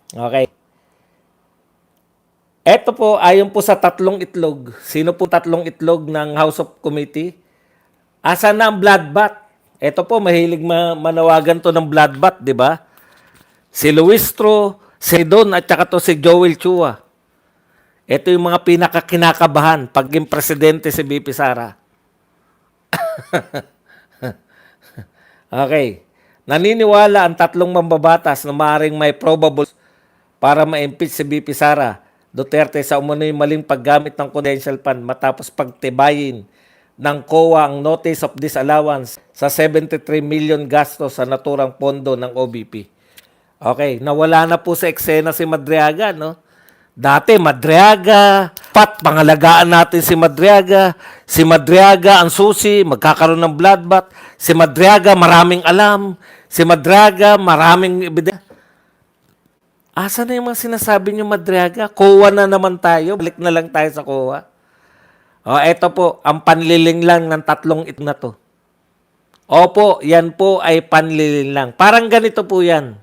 Okay. Ito po, ayon po sa tatlong itlog. Sino po tatlong itlog ng House of Committee? Asa na ang bloodbath? Ito po, mahilig manawagan to ng bloodbath, di ba? Si Luistro, si Don, at saka to si Joel Chua. Ito yung mga pinakakinakabahan paging presidente si BP Sara. Okay. Naniniwala ang tatlong mambabatas na maaaring may probable para ma-impeach si BP Sara Duterte sa umunoy maling paggamit ng confidential fund matapos pagtibayin ng COA ang Notice of Disallowance sa 73 million gastos sa naturang pondo ng OBP. Okay, nawala na po sa eksena si Madriaga, no? Dati Madriaga, pangalagaan natin si Madriaga. Si Madriaga ang susi, magkakaroon ng bloodbath. Si Madriaga maraming alam. Si Madriaga maraming ebidensya. Asa na yung mga sinasabi niyo, Madriaga? COA na naman tayo. Balik na lang tayo sa COA. O, eto po, ang panliling lang ng tatlong ito na to. Opo, yan po ay panliling lang. Parang ganito po yan.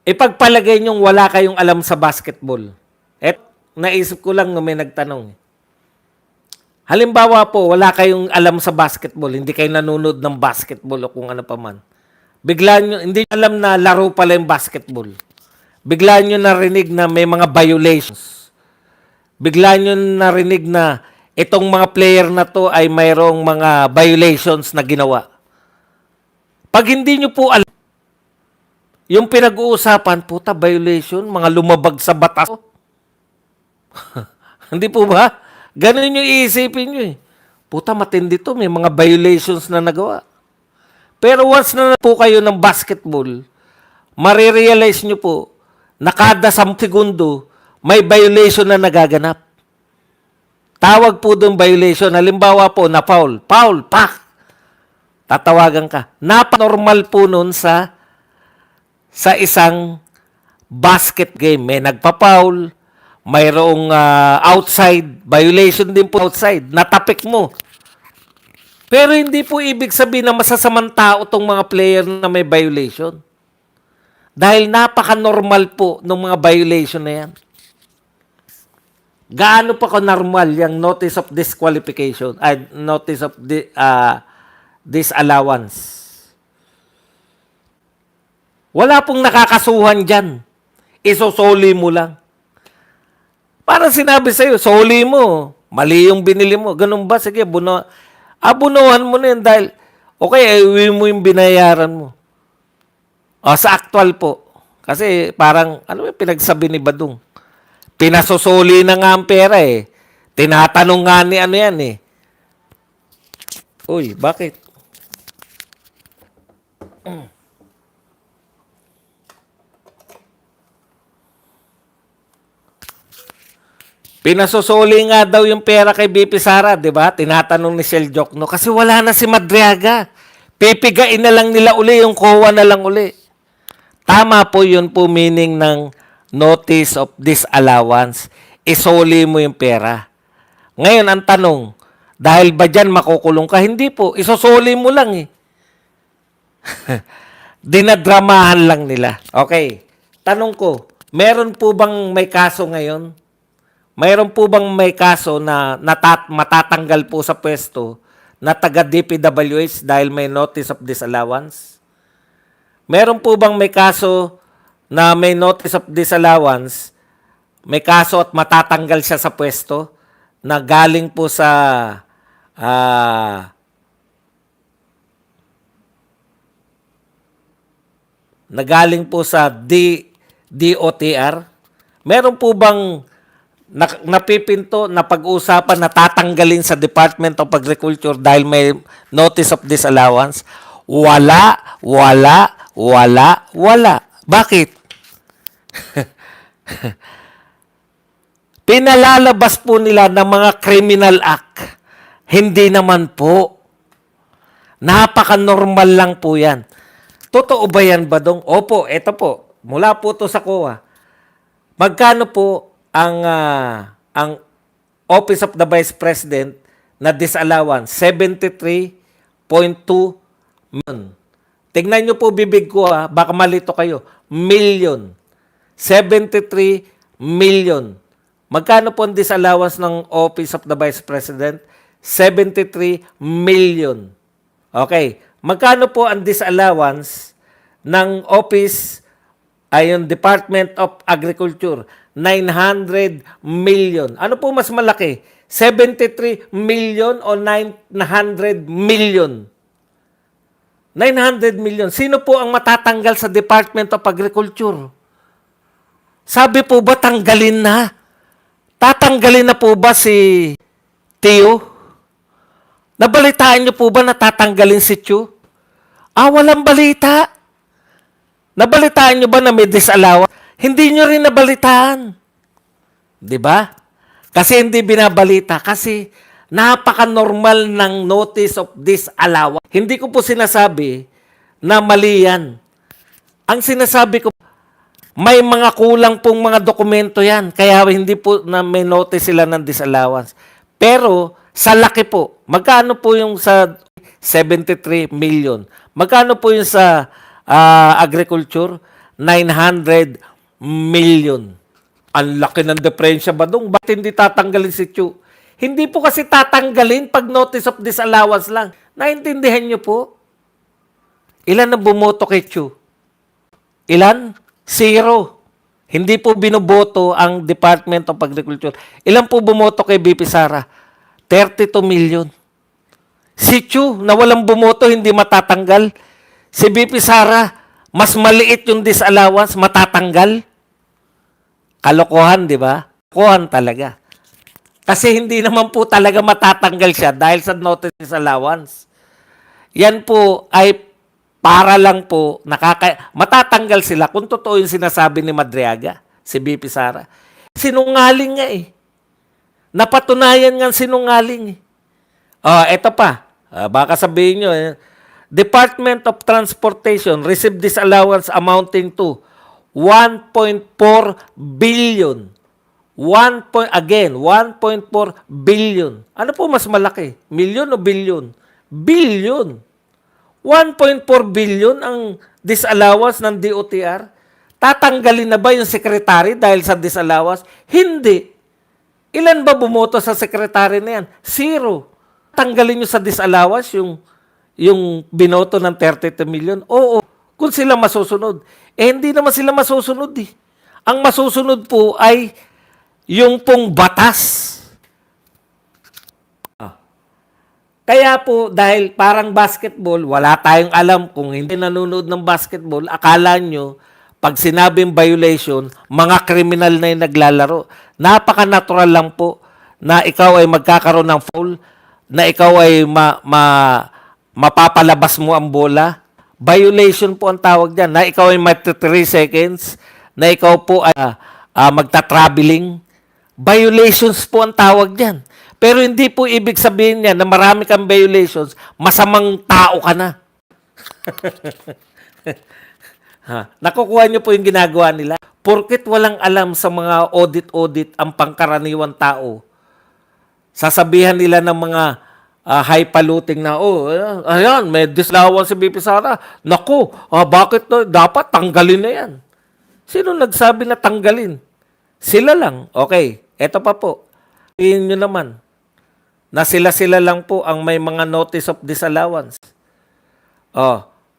Ipagpalagay niyong wala kayong alam sa basketball. Naisip ko lang nung may nagtanong. Halimbawa po, wala kayong alam sa basketball. Hindi kayo nanonood ng basketball o kung ano pa man. Bigla nyo, hindi alam na laro pala yung basketball. Bigla nyo narinig na may mga violations. Bigla nyo narinig na itong mga player na to ay mayroong mga violations na ginawa. Pag hindi nyo po alam, yung pinag-uusapan, puta, violation, mga lumabag sa batas. Hindi po ba? Ganun yung iisipin nyo eh. Puta, matindi to, may mga violations na nagawa. Pero once na po kayo ng basketball, marirealize nyo po, na kada 10 segundo, may violation na nagaganap. Tawag po doon violation. Halimbawa po na foul. Foul, pak! Tatawagan ka. Normal po noon sa isang basket game. May nagpa-foul, mayroong outside, violation din po outside. Natapik mo. Pero hindi po ibig sabihin na masasamang tao itong mga player na may violation. Dahil napaka-normal po ng mga violation na yan. Gaano pa ka-normal yung notice of disqualification, notice of disallowance. Wala pong nakakasuhan dyan. Isosoli mo lang. Parang sinabi sa'yo, soli mo. Mali yung binili mo. Ganun ba? Sige, abunuhan mo na yun dahil, okay, iuwi mo yung binayaran mo. O, sa actual po. Kasi parang, ano yung pinagsabi ni Badong? Pinasosoli na nga ang pera eh. Tinatanong nga ni ano yan eh. Uy, bakit? Pinasosoli nga daw yung pera kay BP Sara, di ba? Tinatanong ni Shell Jokno. Kasi wala na si Madriaga. Pipigain na lang nila uli, yung COA na lang uli. Tama po yun po meaning ng notice of disallowance. Isoli mo yung pera. Ngayon, ang tanong, dahil ba dyan makukulong ka? Hindi po. Isosoli mo lang eh. Dinadramahan lang nila. Okay. Tanong ko, meron po bang may kaso ngayon? Mayroon po bang may kaso na matatanggal po sa pwesto na taga DPWH dahil may notice of disallowance? Meron po bang may kaso na may notice of disallowance, may kaso at matatanggal siya sa pwesto na galing po sa DOTR? Meron po bang napipinto na pag-uusapan na tatanggalin sa Department of Agriculture dahil may notice of disallowance? Wala. Bakit? Pinalalabas po nila ng mga criminal act. Hindi naman po. Napaka-normal lang po yan. Totoo ba yan, Badong? Opo, eto po. Mula po to sa COA. Magkano po ang Office of the Vice President na disallowance? 73.2 million. Tignan nyo po bibig ko baka malito kayo. Million. 73 million. Magkano po ang disallowance ng Office of the Vice President? 73 million. Okay. Magkano po ang disallowance ng Office yung Department of Agriculture? 900 million. Ano po mas malaki? 73 million o 900 million? 900 million. Sino po ang matatanggal sa Department of Agriculture? Sabi po ba tanggalin na? Tatanggalin na po ba si Tio? Nabalitaan niyo po ba na tatanggalin si Chu? Walang balita. Nabalitaan niyo ba na may disallowance? Hindi niyo rin nabalitaan. 'Di ba? Kasi hindi binabalita. Kasi napaka-normal ng notice of disallowance. Hindi ko po sinasabi na mali yan. Ang sinasabi ko, may mga kulang pong mga dokumento yan. Kaya hindi po na may notice sila ng disallowance. Pero sa laki po, magkano po yung sa 73 million? Magkano po yung sa agriculture? 900 million. Ang laki ng diferensya ba doon? Bakit hindi tatanggalin si Chu? Hindi po kasi tatanggalin pag notice of disallowance lang. Naintindihan niyo po? Ilan ang bumoto kay Chu? Ilan? 0. Hindi po binoboto ang Department of Agriculture. Ilan po bumoto kay BP Sara? 32 million. Si Chu, na walang bumoto, hindi matatanggal. Si BP Sara, mas maliit yung disallowance, matatanggal. Kalokohan, di ba? Kalokohan talaga. Kasi hindi naman po talaga matatanggal siya dahil sa notice disallowance. Yan po ay para lang po matatanggal sila kung totoo yung sinasabi ni Madriaga, si BP Sara. Sinungaling nga eh. Napatunayan nga sinungaling eh. Eto pa. Baka sabihin nyo Department of Transportation received disallowance amounting to 1.4 billion. 1.4 billion. Ano po mas malaki? Million o billion? Billion. 1.4 billion ang disallowance ng DOTR. Tatanggalin na ba yung secretary dahil sa disallowance? Hindi. Ilan ba bumoto sa secretary na yan? 0. Tanggalin nyo sa disallowance yung binoto ng 32 million? Oo. Kung sila masusunod. Hindi naman sila masusunod eh. Ang masusunod po ay yung pong batas. Kaya po, dahil parang basketball, wala tayong alam kung hindi nanonood ng basketball, akala nyo, pag sinabing violation, mga kriminal na yung naglalaro. Napaka-natural lang po na ikaw ay magkakaroon ng foul, na ikaw ay mapapalabas mo ang bola. Violation po ang tawag dyan. Na ikaw ay 3 seconds, na ikaw po ay magta-traveling. Violations po ang tawag dyan. Pero hindi po ibig sabihin niya na marami kang violations, masamang tao ka na. Nakukuha niyo po yung ginagawa nila. Porket walang alam sa mga audit-audit ang pangkaraniwang tao, sasabihan nila ng mga high-paluting na, ayan, may disallowance si BP Sara. Naku, bakit to? Dapat tanggalin na yan. Sino nagsabi na tanggalin? Sila lang. Okay, eto pa po. Tingin nyo naman na sila lang po ang may mga notice of disallowance.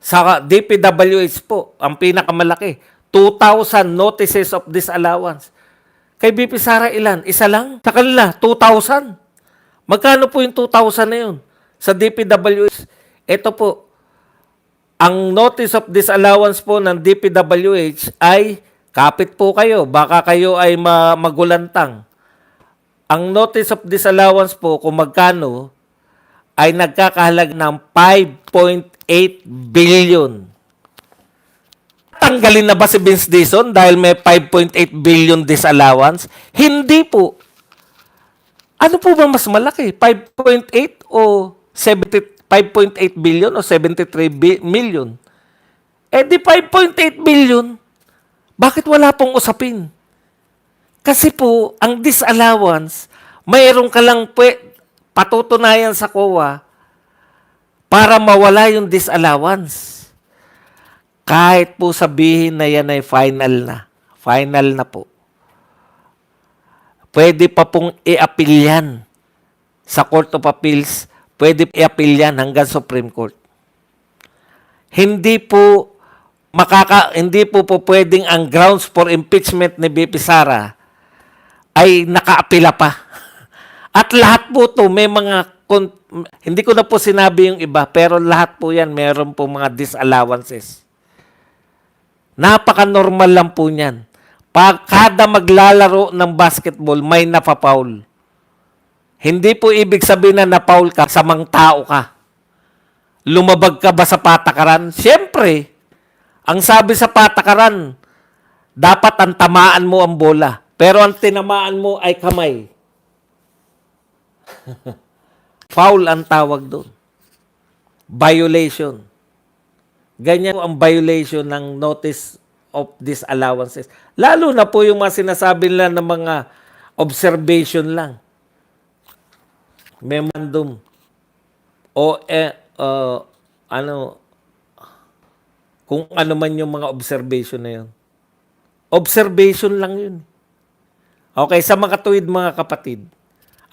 Sa DPWH po, ang pinakamalaki, 2,000 notices of disallowance. Kay BP Sara ilan? Isa lang? Sa kanila, 2,000. Magkano po yung 2,000 na yun? Sa DPWH, ito po, ang notice of disallowance po ng DPWH ay, kapit po kayo, baka kayo ay magulantang. Ang notice of disallowance po, kung magkano, ay nagkakahalag ng 5.8 billion. Tanggalin na ba si Vince Dizon dahil may 5.8 billion disallowance? Hindi po. Ano po ba mas malaki? 5.8 o 5.8 billion o 73 million? Di 5.8 billion. Bakit wala pong usapin? Kasi po, ang disallowance, mayroon ka lang patutunayan sa COA para mawala yung disallowance. Kahit po sabihin na yan ay final na. Final na po. Pwede pa pong i-appeal yan sa Court of Appeals. Pwede i-appeal yan hanggang Supreme Court. Hindi po pwedeng ang grounds for impeachment ni BP Sara ay nakaapila pa. At lahat po to may mga hindi ko na po sinabi yung iba, pero lahat po yan meron po mga disallowances. Napaka-normal lang po niyan. Pag kada maglalaro ng basketball, may napapaul. Hindi po ibig sabihin na napaul ka, samang tao ka. Lumabag ka ba sa patakaran? Siyempre, ang sabi sa patakaran, dapat ang tamaan mo ang bola. Pero ang tinamaan mo ay kamay. Foul ang tawag doon. Violation. Ganyan po ang violation ng notice of disallowances. Lalo na po yung mga sinasabi nila ng mga observation lang. Memorandum. O kung ano man yung mga observation na yun. Observation lang yun. Okay, sa mga tuwid mga kapatid,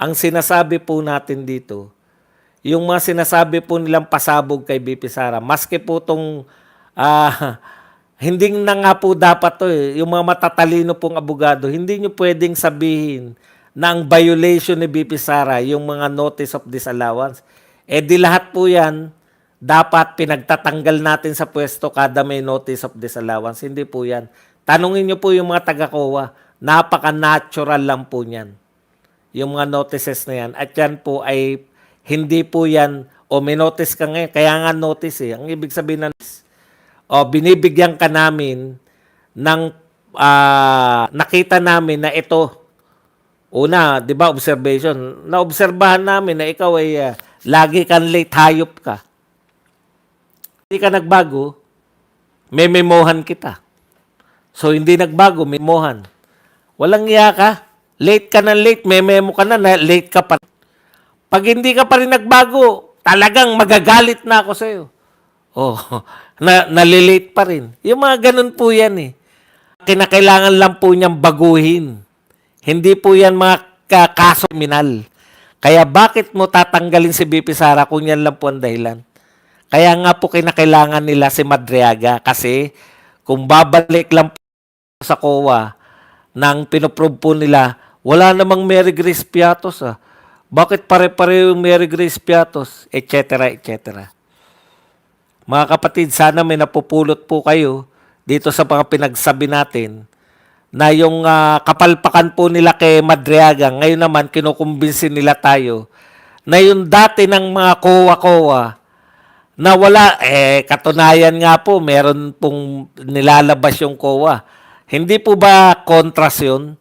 ang sinasabi po natin dito, yung mga sinasabi po nilang pasabog kay BP Sara, maski po itong, hindi na nga po dapat to yung mga matatalino pong abogado, hindi nyo pwedeng sabihin na ang violation ni BP Sara, yung mga notice of disallowance. Di lahat po yan, dapat pinagtatanggal natin sa pwesto kada may notice of disallowance. Hindi po yan. Tanungin nyo po yung mga taga-COA, napaka-natural lang po niyan. Yung mga notices na yan. At yan po ay hindi po yan, may notice ka ngayon, kaya nga notice eh. Ang ibig sabihin na, binibigyan ka namin ng, nakita namin na ito, una, di ba, observation. Naobserbahan namin na ikaw ay lagi kang late, hayop ka. Hindi ka nagbago, may memohan kita. So, hindi nagbago, may memohan. Walang iya ka. Late ka na late, may memo ka na late ka pa. Pag hindi ka pa rin nagbago, talagang magagalit na ako sa'yo. Nalilate pa rin. Yung mga ganun po yan eh. Kinakailangan lang po niyang baguhin. Hindi po yan mga kaso kriminal. Kaya bakit mo tatanggalin si BP Sara kung yan lang po ang dahilan? Kaya nga po kinakailangan nila si Madriaga kasi kung babalik lang po sa COA nang pinoprove po nila, wala namang Mary Grace Piatos Bakit pare-pareho yung Mary Grace Piatos? Etc. etc. Mga kapatid, sana may napupulot po kayo dito sa mga pinagsabi natin na yung kapalpakan po nila kay Madriaga, ngayon naman kinukumbinsin nila tayo na yung dati ng mga COA na wala, katunayan nga po, meron pong nilalabas yung COA. Hindi po ba kontras yun?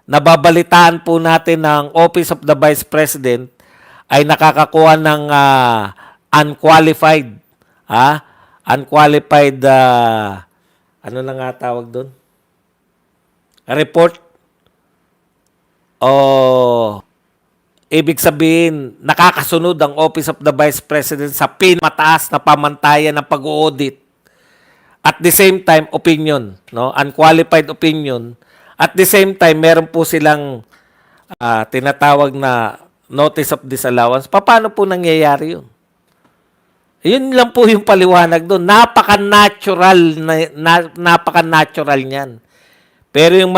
Nababalitaan po natin ng Office of the Vice President ay nakakakuha ng unqualified, unqualified, ano na nga tawag doon? Report. Ibig sabihin, nakakasunod ang Office of the Vice President sa pinamataas na pamantayan ng pag-audit. At the same time, opinion, no? Unqualified opinion. At the same time, meron po silang tinatawag na notice of disallowance. Paano po nangyayari yun? Yun lang po yung paliwanag doon. Napaka-natural niyan. Pero yung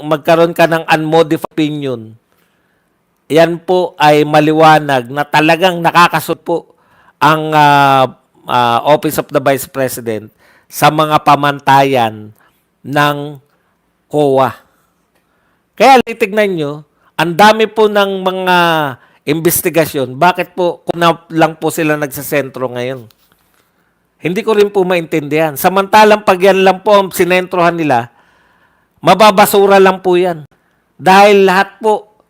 magkaroon ka ng unmodified opinion, yan po ay maliwanag na talagang nakakasot po ang Office of the Vice President sa mga pamantayan ng COA. Kaya titignan nyo, ang dami po ng mga investigasyon. Bakit po kung lang po sila nagsasentro ngayon? Hindi ko rin po maintindihan. Samantalang pag yan lang po ang sinentrohan nila, mababasura lang po yan. Dahil lahat po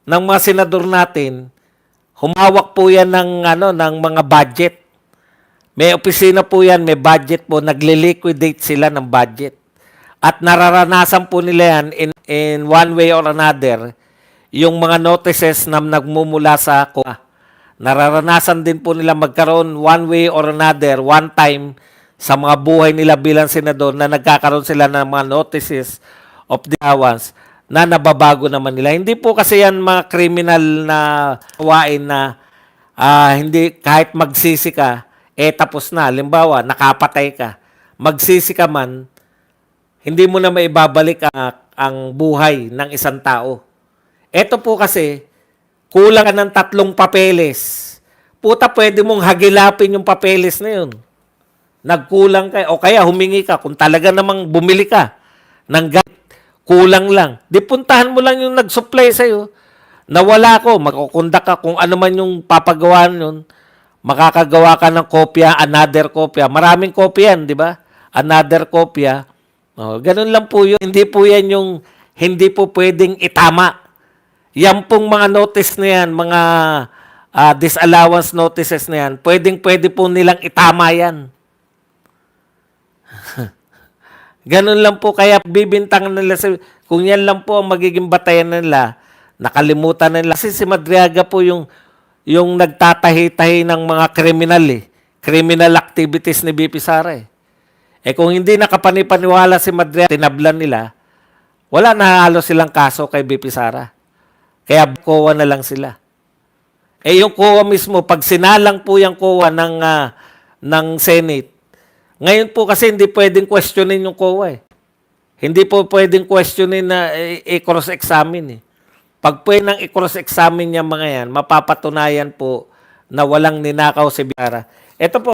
ng mga senador natin, humawak po yan ng mga budget. May opisina po yan, may budget po, nagle-liquidate sila ng budget. At nararanasan po nila yan in one way or another, yung mga notices na nagmumula sa COA. Nararanasan din po nila magkaroon one way or another, one time, sa mga buhay nila bilang senador na nagkakaroon sila ng mga notices of disallowance na nababago naman nila. Hindi po kasi yan mga criminal na gawain na hindi kahit magsisi ka, tapos na. Halimbawa, nakapatay ka. Magsisi ka man, hindi mo na maibabalik ang buhay ng isang tao. Ito po kasi, kulang ka ng 3 papeles. Puta, pwede mong hagilapin yung papeles na yun. Nagkulang ka, o kaya humingi ka, kung talaga namang bumili ka ng gamit, kulang lang. Di puntahan mo lang yung nag-supply sa'yo. Nawala ko, magkukundak ka kung ano man yung papagawaan nun, makakagawa ka ng kopya, another kopya. Maraming kopya yan, di ba? Another kopya. Ganun lang po yun. Hindi po yan yung hindi po pwedeng itama. Yan pong mga notice na yan, mga disallowance notices na yan, pwede po nilang itama yan. Ganun lang po, kaya bibintangan nila kung yan lang po ang magiging batayan nila, nakalimutan nila. Kasi si Madriaga po yung nagtatahi-tahi ng mga kriminal criminal activities ni BP Sara kung hindi nakapanipaniwala si Madriaga, tinablan nila, wala na halos silang kaso kay BP Sara. Kaya COA na lang sila. Yung COA mismo, pag sinalang po yung COA ng Senate, ngayon po kasi hindi pwedeng questionin yung COA Hindi po pwedeng questionin na i-cross-examine Pag pwedeng i-cross-examine yung mga yan, mapapatunayan po na walang ninakaw si Sara. Ito po,